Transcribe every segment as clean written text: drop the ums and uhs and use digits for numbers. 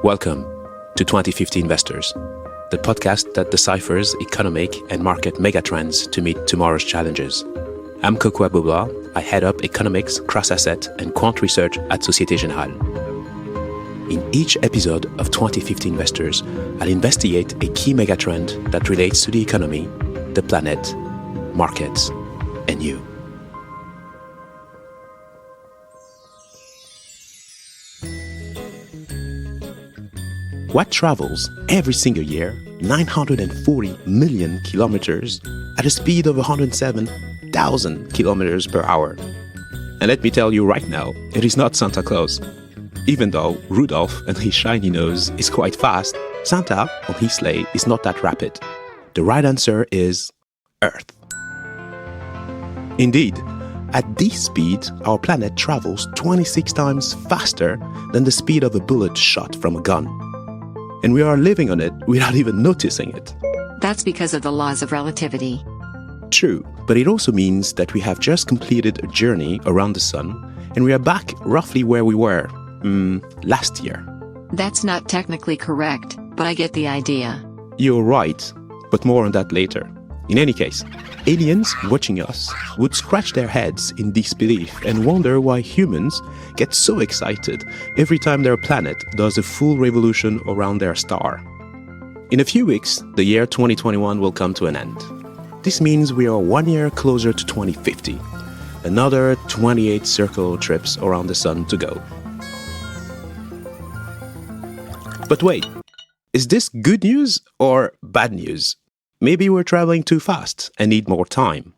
Welcome to 2050 Investors, the podcast that deciphers economic and market megatrends to meet tomorrow's challenges. I'm Kokou Agbo-Bloua. I head up economics, cross-asset, and quant research at Société Générale. In each episode of 2050 Investors, I'll investigate a key megatrend that relates to the economy, the planet, markets, and you. What travels every single year 940 million kilometers at a speed of 107,000 kilometers per hour? And let me tell you right now, it is not Santa Claus. Even though Rudolph and his shiny nose is quite fast, Santa on his sleigh is not that rapid. The right answer is Earth. Indeed, at this speed, our planet travels 26 times faster than the speed of a bullet shot from a gun. And we are living on it without even noticing it. That's because of the laws of relativity. True, but it also means that we have just completed a journey around the sun, and we are back roughly where we were, last year. That's not technically correct, but I get the idea. You're right, but more on that later. In any case, aliens watching us would scratch their heads in disbelief and wonder why humans get so excited every time their planet does a full revolution around their star. In a few weeks, the year 2021 will come to an end. This means we are 1 year closer to 2050. Another 28 circle trips around the sun to go. But wait, is this good news or bad news? Maybe we're traveling too fast and need more time.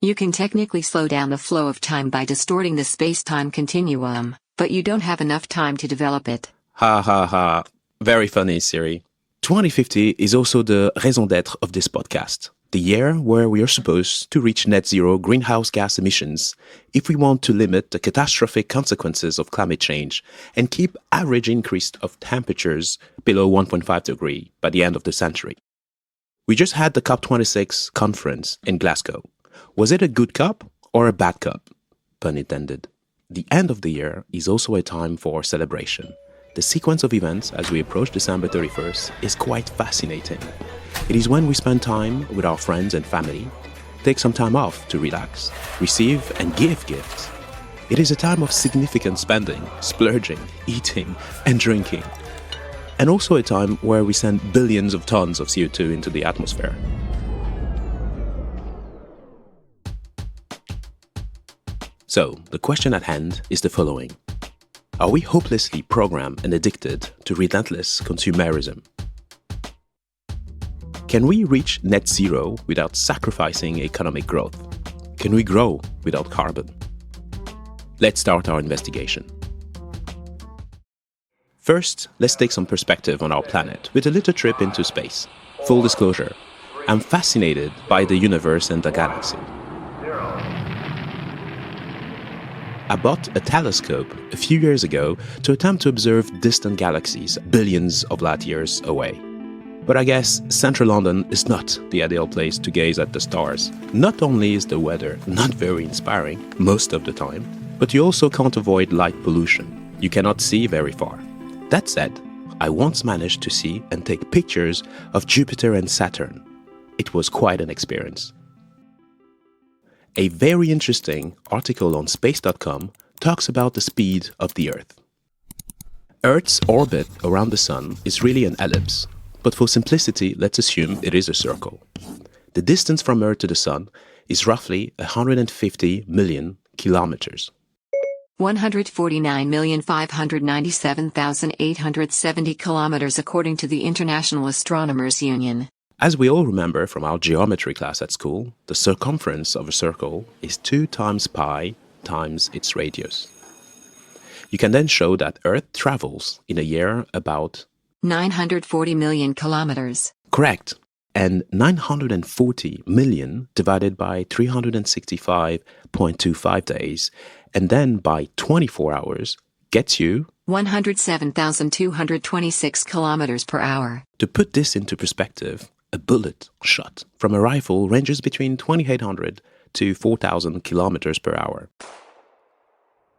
You can technically slow down the flow of time by distorting the space-time continuum, but you don't have enough time to develop it. Ha ha ha. Very funny, Siri. 2050 is also the raison d'être of this podcast, the year where we are supposed to reach net zero greenhouse gas emissions if we want to limit the catastrophic consequences of climate change and keep average increase of temperatures below 1.5 degrees by the end of the century. We just had the COP26 conference in Glasgow. Was it a good COP or a bad COP? Pun intended. The end of the year is also a time for celebration. The sequence of events as we approach December 31st is quite fascinating. It is when we spend time with our friends and family, take some time off to relax, receive and give gifts. It is a time of significant spending, splurging, eating and drinking. And also a time where we send billions of tons of CO2 into the atmosphere. So, the question at hand is the following. Are we hopelessly programmed and addicted to relentless consumerism? Can we reach net zero without sacrificing economic growth? Can we grow without carbon? Let's start our investigation. First, let's take some perspective on our planet with a little trip into space. Full disclosure, I'm fascinated by the universe and the galaxy. I bought a telescope a few years ago to attempt to observe distant galaxies billions of light years away. But I guess central London is not the ideal place to gaze at the stars. Not only is the weather not very inspiring most of the time, but you also can't avoid light pollution. You cannot see very far. That said, I once managed to see and take pictures of Jupiter and Saturn. It was quite an experience. A very interesting article on space.com talks about the speed of the Earth. Earth's orbit around the Sun is really an ellipse, but for simplicity, let's assume it is a circle. The distance from Earth to the Sun is roughly 150 million kilometers. 149,597,870 kilometers according to the International Astronomers Union. As we all remember from our geometry class at school, the circumference of a circle is 2 times pi times its radius. You can then show that Earth travels in a year about 940 million kilometers. Correct. And 940 million divided by 365.25 days and then by 24 hours gets you 107,226 kilometers per hour. To put this into perspective, a bullet shot from a rifle ranges between 2,800 to 4,000 kilometers per hour.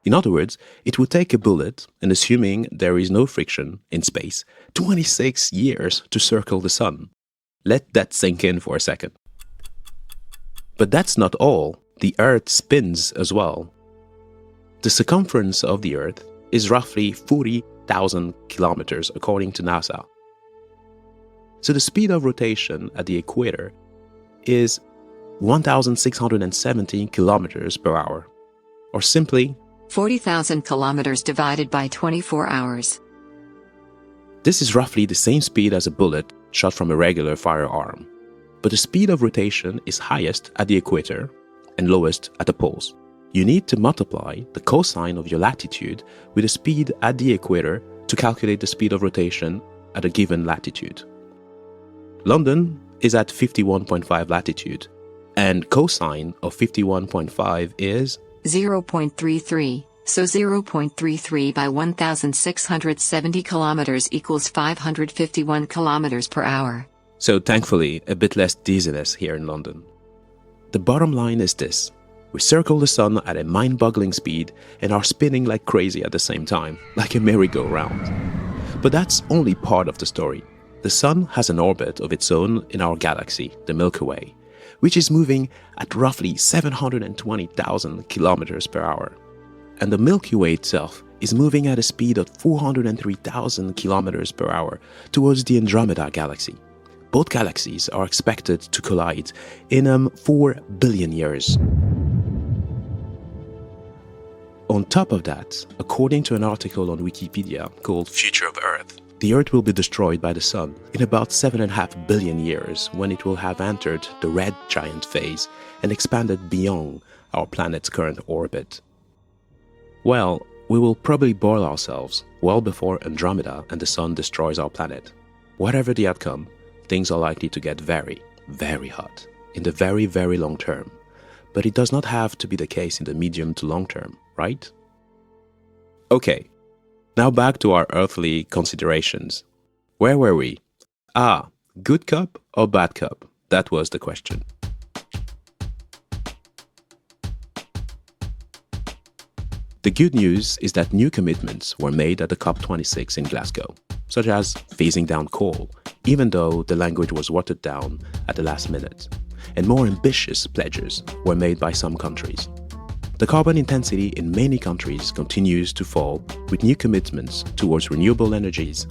In other words, it would take a bullet, and assuming there is no friction in space, 26 years to circle the sun. Let that sink in for a second. But that's not all. The Earth spins as well. The circumference of the Earth is roughly 40,000 kilometers according to NASA. So the speed of rotation at the equator is 1,617 kilometers per hour, or simply 40,000 kilometers divided by 24 hours. This is roughly the same speed as a bullet shot from a regular firearm, but the speed of rotation is highest at the equator and lowest at the poles. You need to multiply the cosine of your latitude with the speed at the equator to calculate the speed of rotation at a given latitude. London is at 51.5 latitude, and cosine of 51.5 is 0.33, so 0.33 by 1,670 kilometers equals 551 kilometers per hour. So thankfully, a bit less dizziness here in London. The bottom line is this. We circle the sun at a mind-boggling speed and are spinning like crazy at the same time, like a merry-go-round. But that's only part of the story. The sun has an orbit of its own in our galaxy, the Milky Way, which is moving at roughly 720,000 kilometers per hour. And the Milky Way itself is moving at a speed of 403,000 kilometers per hour towards the Andromeda galaxy. Both galaxies are expected to collide in 4 billion years. On top of that, according to an article on Wikipedia called Future of Earth, the Earth will be destroyed by the Sun in about 7.5 billion years when it will have entered the red giant phase and expanded beyond our planet's current orbit. Well, we will probably boil ourselves well before Andromeda and the Sun destroys our planet. Whatever the outcome, things are likely to get very, very hot in the very, very long term. But it does not have to be the case in the medium to long term, right? Okay, now back to our earthly considerations. Where were we? Good cup or bad cup? That was the question. The good news is that new commitments were made at the COP26 in Glasgow, such as phasing down coal, even though the language was watered down at the last minute, and more ambitious pledges were made by some countries. The carbon intensity in many countries continues to fall with new commitments towards renewable energies,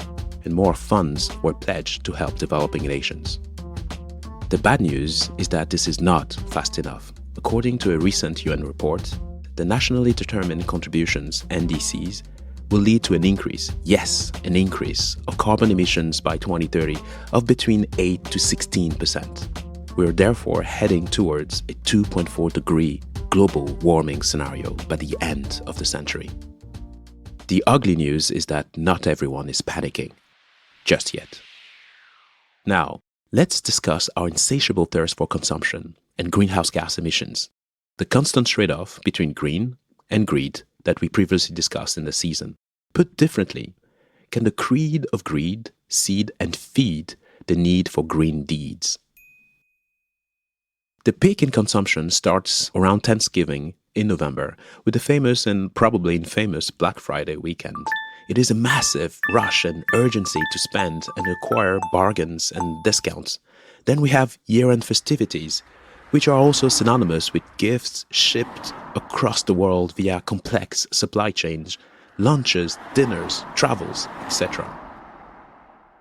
and more funds were pledged to help developing nations. The bad news is that this is not fast enough. According to a recent UN report, the nationally determined contributions, NDCs, will lead to an increase, yes, an increase of carbon emissions by 2030 of between 8 to 16%. We are therefore heading towards a 2.4 degree global warming scenario by the end of the century. The ugly news is that not everyone is panicking, just yet. Now, let's discuss our insatiable thirst for consumption and greenhouse gas emissions, the constant trade-off between green and greed that we previously discussed in the season. Put differently, can the creed of greed seed and feed the need for green deeds? The peak in consumption starts around Thanksgiving in November with the famous and probably infamous Black Friday weekend. It is a massive rush and urgency to spend and acquire bargains and discounts. Then we have year-end festivities, which are also synonymous with gifts shipped across the world via complex supply chains, lunches, dinners, travels, etc.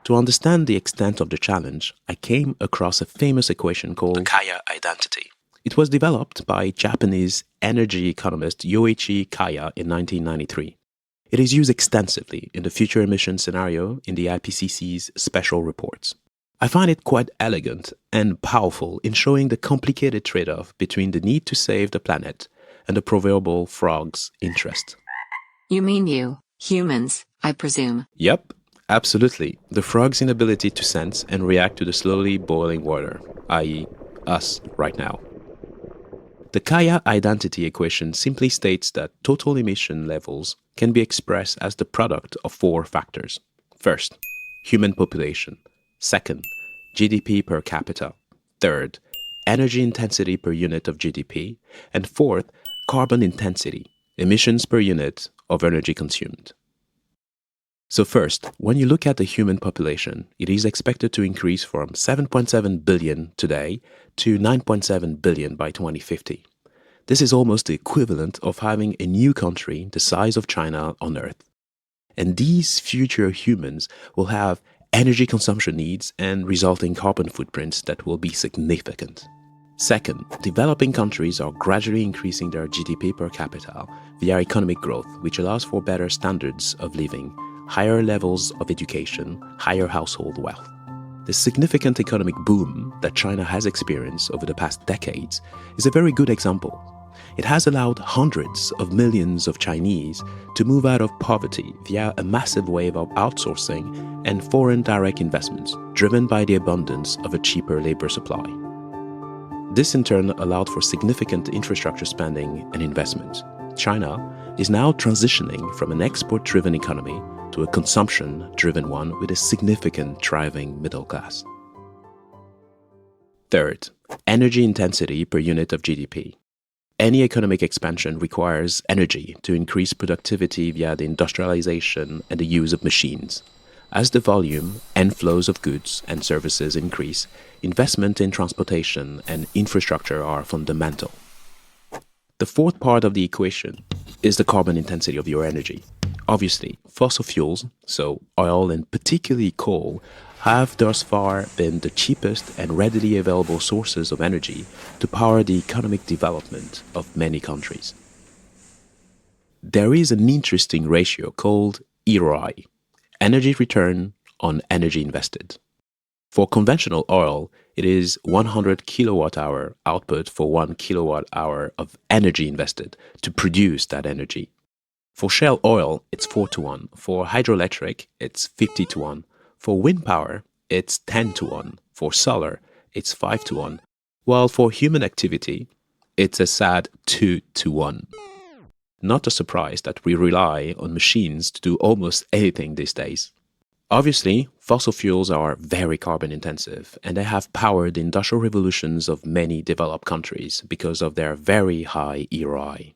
To understand the extent of the challenge, I came across a famous equation called the Kaya identity. It was developed by Japanese energy economist Yoichi Kaya in 1993. It is used extensively in the future emission scenario in the IPCC's special reports. I find it quite elegant and powerful in showing the complicated trade-off between the need to save the planet and the proverbial frog's interest. You mean you, humans, I presume? Yep. Absolutely. The frog's inability to sense and react to the slowly boiling water, i.e. us right now. The Kaya identity equation simply states that total emission levels can be expressed as the product of 4 factors. First, human population. Second, GDP per capita. Third, energy intensity per unit of GDP. And fourth, carbon intensity, emissions per unit of energy consumed. So first, when you look at the human population, it is expected to increase from 7.7 billion today to 9.7 billion by 2050. This is almost the equivalent of having a new country the size of China on Earth. And these future humans will have energy consumption needs and resulting carbon footprints that will be significant. Second, developing countries are gradually increasing their GDP per capita via economic growth, which allows for better standards of living, higher levels of education, higher household wealth. The significant economic boom that China has experienced over the past decades is a very good example. It has allowed hundreds of millions of Chinese to move out of poverty via a massive wave of outsourcing and foreign direct investments, driven by the abundance of a cheaper labor supply. This in turn allowed for significant infrastructure spending and investment. China is now transitioning from an export-driven economy to a consumption-driven one with a significant thriving middle class. Third, energy intensity per unit of GDP. Any economic expansion requires energy to increase productivity via the industrialization and the use of machines. As the volume and flows of goods and services increase, investment in transportation and infrastructure are fundamental. The fourth part of the equation is the carbon intensity of your energy. Obviously, fossil fuels, so oil and particularly coal, have thus far been the cheapest and readily available sources of energy to power the economic development of many countries. There is an interesting ratio called ROI, energy return on energy invested. For conventional oil, it is 100 kilowatt-hour output for 1 kilowatt-hour of energy invested to produce that energy. For shale oil, it's 4 to 1. For hydroelectric, it's 50 to 1. For wind power, it's 10 to 1. For solar, it's 5 to 1. While for human activity, it's a sad 2 to 1. Not a surprise that we rely on machines to do almost anything these days. Obviously, fossil fuels are very carbon intensive, and they have powered the industrial revolutions of many developed countries because of their very high ROI.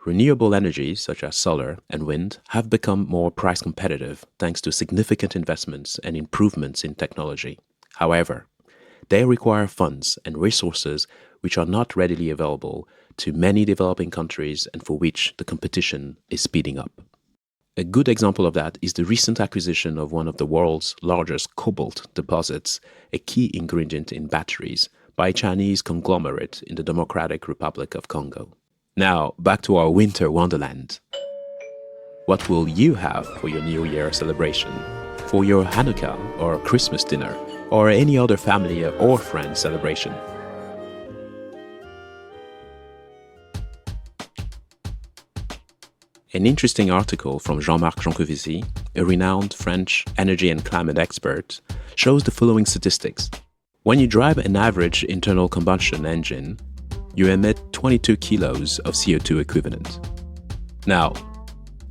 Renewable energies such as solar and wind have become more price competitive thanks to significant investments and improvements in technology. However, they require funds and resources which are not readily available to many developing countries and for which the competition is speeding up. A good example of that is the recent acquisition of one of the world's largest cobalt deposits, a key ingredient in batteries, by a Chinese conglomerate in the Democratic Republic of Congo. Now, back to our winter wonderland. What will you have for your New Year celebration? For your Hanukkah or Christmas dinner? Or any other family or friend celebration? An interesting article from Jean-Marc Jancovici, a renowned French energy and climate expert, shows the following statistics. When you drive an average internal combustion engine, you emit 22 kilos of CO2 equivalent. Now,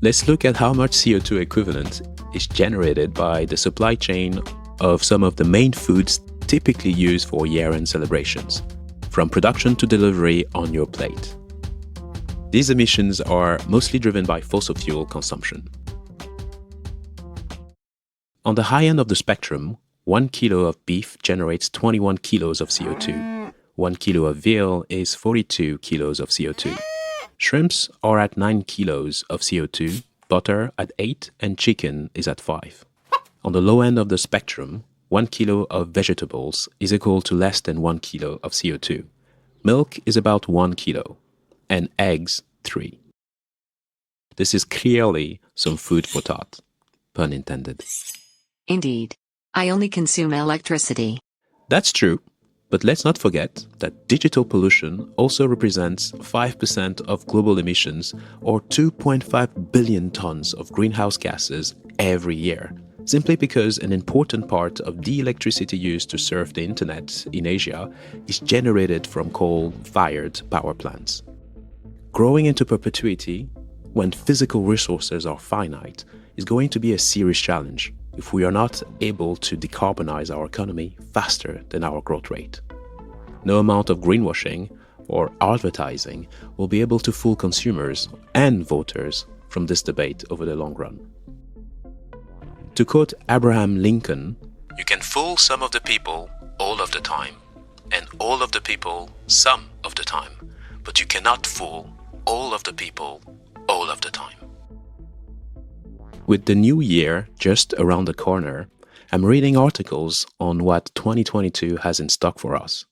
let's look at how much CO2 equivalent is generated by the supply chain of some of the main foods typically used for year-end celebrations, from production to delivery on your plate. These emissions are mostly driven by fossil fuel consumption. On the high end of the spectrum, 1 kilo of beef generates 21 kilos of CO2. 1 kilo of veal is 42 kilos of CO2. Shrimps are at 9 kilos of CO2, butter at 8, and chicken is at 5. On the low end of the spectrum, 1 kilo of vegetables is equal to less than 1 kilo of CO2. Milk is about 1 kilo, and eggs 3. This is clearly some food for thought, pun intended. Indeed. I only consume electricity. That's true, but let's not forget that digital pollution also represents 5% of global emissions or 2.5 billion tons of greenhouse gases every year, simply because an important part of the electricity used to surf the internet in Asia is generated from coal-fired power plants. Growing into perpetuity, when physical resources are finite, is going to be a serious challenge if we are not able to decarbonize our economy faster than our growth rate. No amount of greenwashing or advertising will be able to fool consumers and voters from this debate over the long run. To quote Abraham Lincoln, "You can fool some of the people all of the time, and all of the people some of the time, but you cannot fool all of the people all of the time." With the new year just around the corner, I'm reading articles on what 2022 has in stock for us.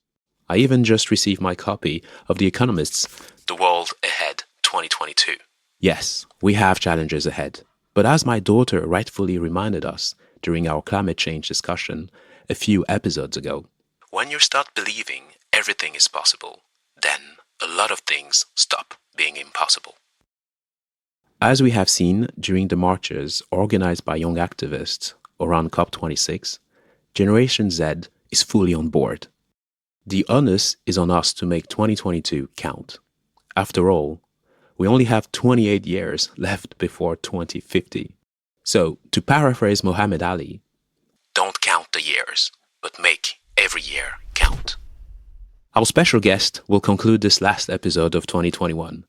I even just received my copy of The Economist's The World Ahead 2022. Yes, we have challenges ahead. But as my daughter rightfully reminded us during our climate change discussion a few episodes ago, when you start believing everything is possible, then a lot of things stop being impossible. As we have seen during the marches organized by young activists around COP26, Generation Z is fully on board. The onus is on us to make 2022 count. After all, we only have 28 years left before 2050. So, to paraphrase Muhammad Ali, don't count the years, but make every year count. Our special guest will conclude this last episode of 2021.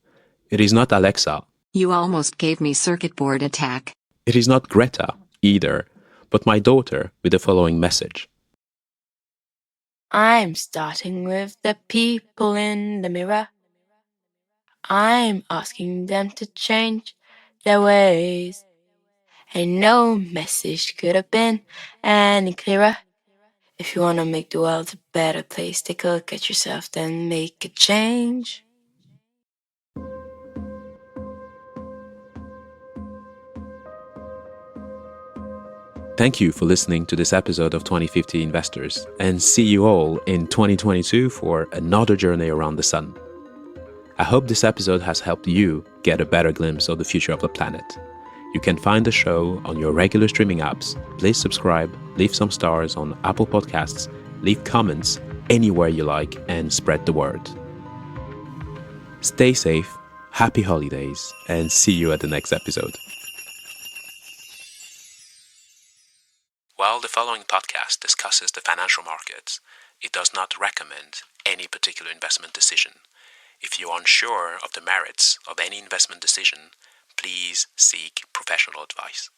It is not Alexa. You almost gave me circuit board attack. It is not Greta either, but my daughter with the following message. I'm starting with the people in the mirror. I'm asking them to change their ways. And no message could have been any clearer. If you want to make the world a better place, take a look at yourself, then make a change. Thank you for listening to this episode of 2050 Investors, and see you all in 2022 for another journey around the sun. I hope this episode has helped you get a better glimpse of the future of the planet. You can find the show on your regular streaming apps. Please subscribe, leave some stars on Apple Podcasts, leave comments anywhere you like, and spread the word. Stay safe, happy holidays, and see you at the next episode. While the following podcast discusses the financial markets, it does not recommend any particular investment decision. If you are unsure of the merits of any investment decision, please seek professional advice.